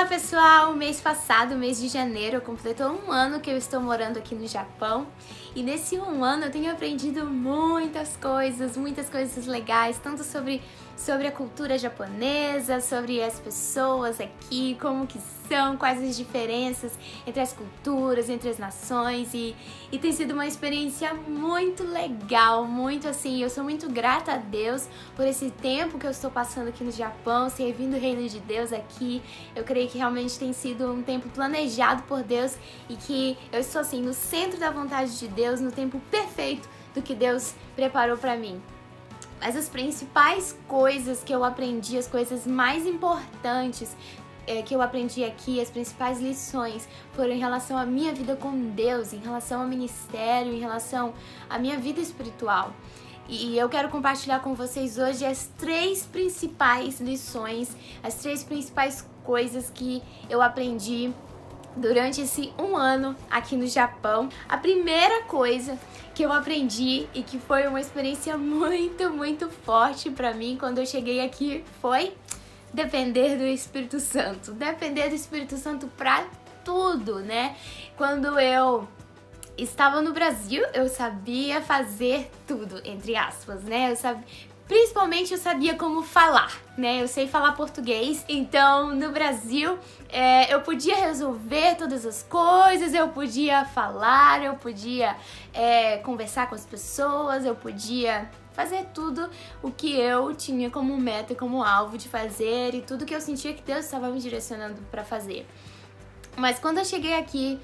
Olá pessoal, mês passado, mês de janeiro, completou um ano que eu estou morando aqui no Japão e nesse um ano eu tenho aprendido muitas coisas legais, tanto sobre a cultura japonesa, sobre as pessoas aqui, como que são, quais as diferenças entre as culturas, entre as nações e tem sido uma experiência muito legal, muito assim, eu sou muito grata a Deus por esse tempo que eu estou passando aqui no Japão, servindo o reino de Deus aqui. Eu creio que realmente tem sido um tempo planejado por Deus e que eu estou assim no centro da vontade de Deus, no tempo perfeito do que Deus preparou para mim. Mas as principais coisas que eu aprendi, as coisas mais importantes que eu aprendi aqui, as principais lições foram em relação à minha vida com Deus, em relação ao ministério, em relação à minha vida espiritual. E eu quero compartilhar com vocês hoje as 3 principais lições, as 3 principais coisas que eu aprendi durante esse um ano aqui no Japão. A primeira coisa que eu aprendi e que foi uma experiência muito forte pra mim quando eu cheguei aqui foi depender do Espírito Santo. Depender do Espírito Santo pra tudo, né? Quando eu estava no Brasil, eu sabia fazer tudo, entre aspas, né? Principalmente eu sabia como falar, né? Eu sei falar português, então no Brasil eu podia resolver todas as coisas, eu podia falar, eu podia conversar com as pessoas, eu podia fazer tudo o que eu tinha como meta, como alvo de fazer e tudo que eu sentia que Deus estava me direcionando para fazer. Mas quando eu cheguei aqui,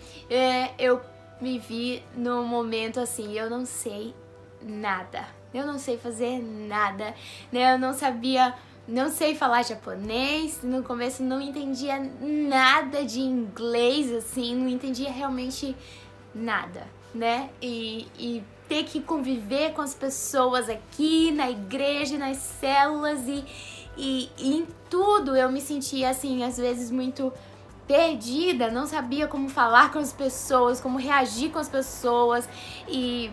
eu me vi num momento assim, eu não sei nada. Eu não sei fazer nada, né? Eu não sei falar japonês, no começo não entendia nada de inglês, assim, não entendia realmente nada, né? E ter que conviver com as pessoas aqui, na igreja, nas células e em tudo eu me sentia, assim, às vezes muito perdida, não sabia como falar com as pessoas, como reagir com as pessoas e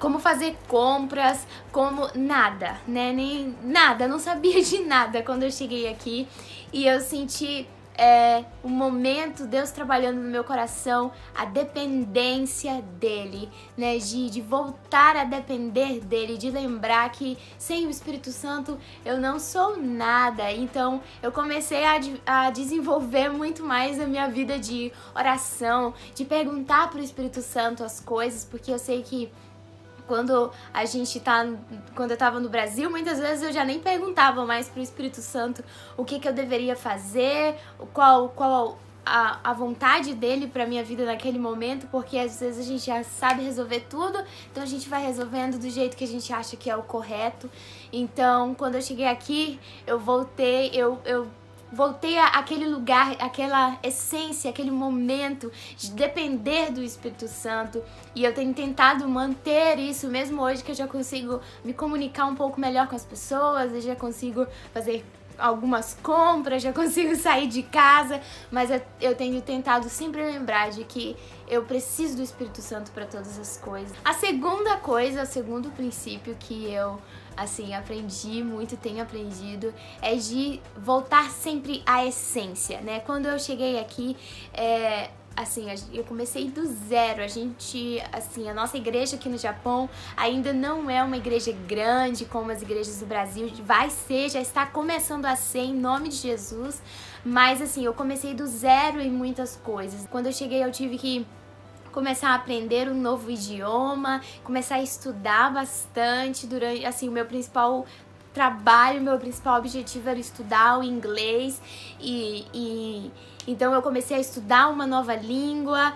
como fazer compras, como nada, né? Nem nada, não sabia de nada quando eu cheguei aqui e eu senti um momento, Deus trabalhando no meu coração, a dependência dele, né? De voltar a depender dele, de lembrar que sem o Espírito Santo eu não sou nada. Então eu comecei a desenvolver muito mais a minha vida de oração, de perguntar pro Espírito Santo as coisas, porque eu sei que quando eu tava no Brasil, muitas vezes eu já nem perguntava mais pro Espírito Santo o que eu deveria fazer, qual a vontade dele pra minha vida naquele momento, porque às vezes a gente já sabe resolver tudo, então a gente vai resolvendo do jeito que a gente acha que é o correto. Então, quando eu cheguei aqui, eu voltei àquele lugar, aquela essência, aquele momento de depender do Espírito Santo. E eu tenho tentado manter isso, mesmo hoje que eu já consigo me comunicar um pouco melhor com as pessoas, eu já consigo fazer algumas compras, já consigo sair de casa, mas eu tenho tentado sempre lembrar de que eu preciso do Espírito Santo para todas as coisas. A segunda coisa, o segundo princípio que eu aprendi muito, tenho aprendido, é de voltar sempre à essência, né? Quando eu cheguei aqui, eu comecei do zero. A nossa igreja aqui no Japão ainda não é uma igreja grande como as igrejas do Brasil, já está começando a ser em nome de Jesus, mas eu comecei do zero em muitas coisas. Quando eu cheguei eu tive que começar a aprender um novo idioma, começar a estudar bastante durante, o meu principal trabalho, meu principal objetivo era estudar o inglês então eu comecei a estudar uma nova língua,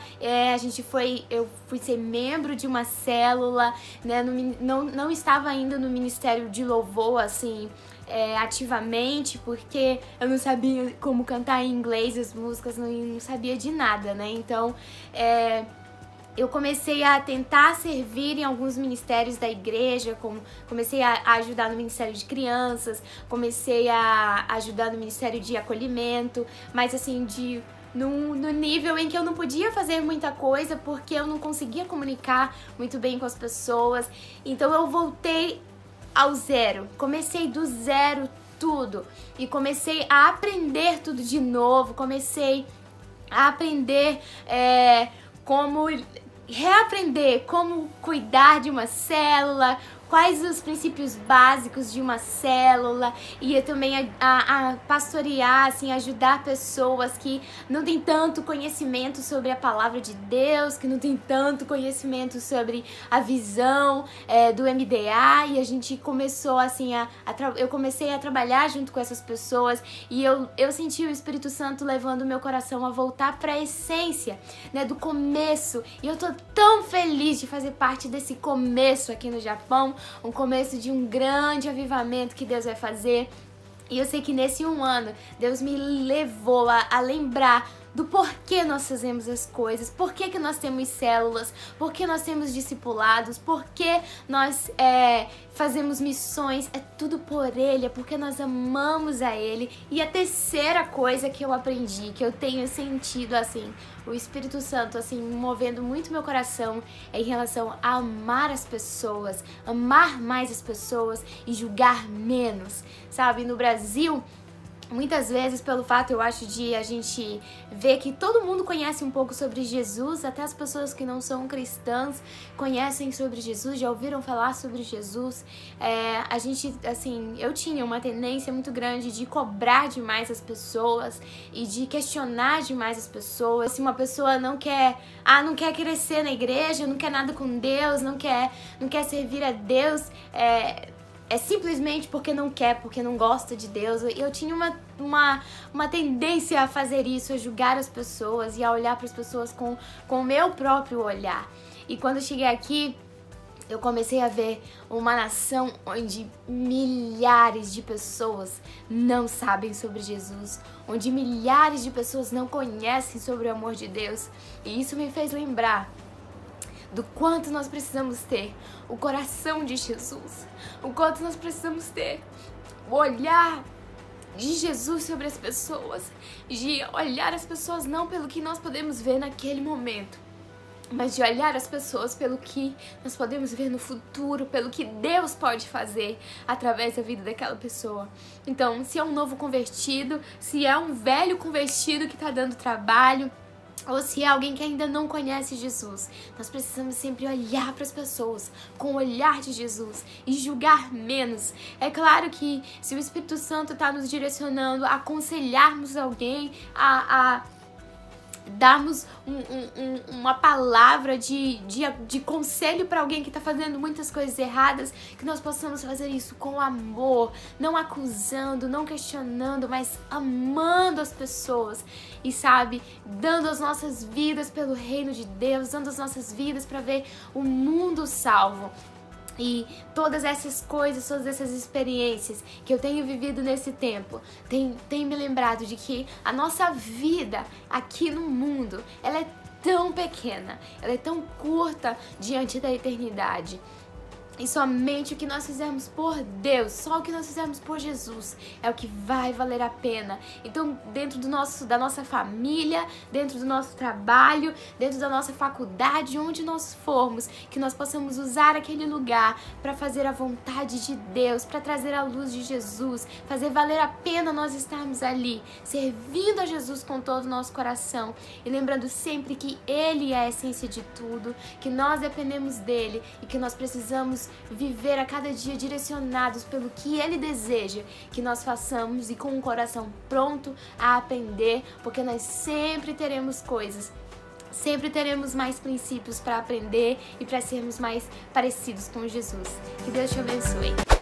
eu fui ser membro de uma célula, né, não estava ainda no Ministério de Louvor, ativamente, porque eu não sabia como cantar em inglês as músicas, não sabia de nada, né, então eu comecei a tentar servir em alguns ministérios da igreja, comecei a ajudar no Ministério de Crianças, comecei a ajudar no Ministério de Acolhimento, mas no nível em que eu não podia fazer muita coisa porque eu não conseguia comunicar muito bem com as pessoas. Então eu voltei ao zero, comecei do zero tudo e comecei a aprender tudo de novo, comecei a aprender como reaprender como cuidar de uma célula, quais os princípios básicos de uma célula, e também a pastorear, assim, ajudar pessoas que não têm tanto conhecimento sobre a palavra de Deus, que não têm tanto conhecimento sobre a visão do MDA, e a gente começou assim, eu comecei a trabalhar junto com essas pessoas, e eu senti o Espírito Santo levando o meu coração a voltar para a essência, né, do começo, e eu tô tão feliz de fazer parte desse começo aqui no Japão, um começo de um grande avivamento que Deus vai fazer. E eu sei que nesse um ano, Deus me levou a lembrar do porquê nós fazemos as coisas, por que nós temos células, por que nós temos discipulados, por que nós fazemos missões, é tudo por Ele, é porque nós amamos a Ele. E a terceira coisa que eu aprendi, que eu tenho sentido, assim, o Espírito Santo, assim, movendo muito meu coração, é em relação a amar as pessoas, amar mais as pessoas e julgar menos, sabe? No Brasil, muitas vezes, pelo fato, eu acho, de a gente ver que todo mundo conhece um pouco sobre Jesus, até as pessoas que não são cristãs conhecem sobre Jesus, já ouviram falar sobre Jesus. A gente, assim, eu tinha uma tendência muito grande de cobrar demais as pessoas e de questionar demais as pessoas. Se uma pessoa não quer crescer na igreja, não quer nada com Deus, não quer servir a Deus, é simplesmente porque não quer, porque não gosta de Deus. Eu tinha uma tendência a fazer isso, a julgar as pessoas e a olhar para as pessoas com o meu próprio olhar. E quando eu cheguei aqui, eu comecei a ver uma nação onde milhares de pessoas não sabem sobre Jesus, onde milhares de pessoas não conhecem sobre o amor de Deus. E isso me fez lembrar do quanto nós precisamos ter o coração de Jesus, o quanto nós precisamos ter o olhar de Jesus sobre as pessoas, de olhar as pessoas não pelo que nós podemos ver naquele momento, mas de olhar as pessoas pelo que nós podemos ver no futuro, pelo que Deus pode fazer através da vida daquela pessoa. Então, se é um novo convertido, se é um velho convertido que está dando trabalho, ou se é alguém que ainda não conhece Jesus, nós precisamos sempre olhar para as pessoas com o olhar de Jesus e julgar menos. É claro que se o Espírito Santo está nos direcionando a aconselharmos alguém, a darmos uma palavra de conselho para alguém que está fazendo muitas coisas erradas, que nós possamos fazer isso com amor, não acusando, não questionando, mas amando as pessoas e, sabe, dando as nossas vidas pelo reino de Deus, dando as nossas vidas para ver o mundo salvo. E todas essas coisas, todas essas experiências que eu tenho vivido nesse tempo tem me lembrado de que a nossa vida aqui no mundo, ela é tão pequena, ela é tão curta diante da eternidade. E somente o que nós fizermos por Deus, só o que nós fizermos por Jesus é o que vai valer a pena. Então, dentro da nossa família, dentro do nosso trabalho, dentro da nossa faculdade, onde nós formos, que nós possamos usar aquele lugar para fazer a vontade de Deus, para trazer a luz de Jesus, fazer valer a pena nós estarmos ali, servindo a Jesus com todo o nosso coração e lembrando sempre que Ele é a essência de tudo, que nós dependemos dEle e que nós precisamos viver a cada dia direcionados pelo que Ele deseja que nós façamos e com o coração pronto a aprender, porque nós sempre teremos coisas, sempre teremos mais princípios para aprender e para sermos mais parecidos com Jesus. Que Deus te abençoe.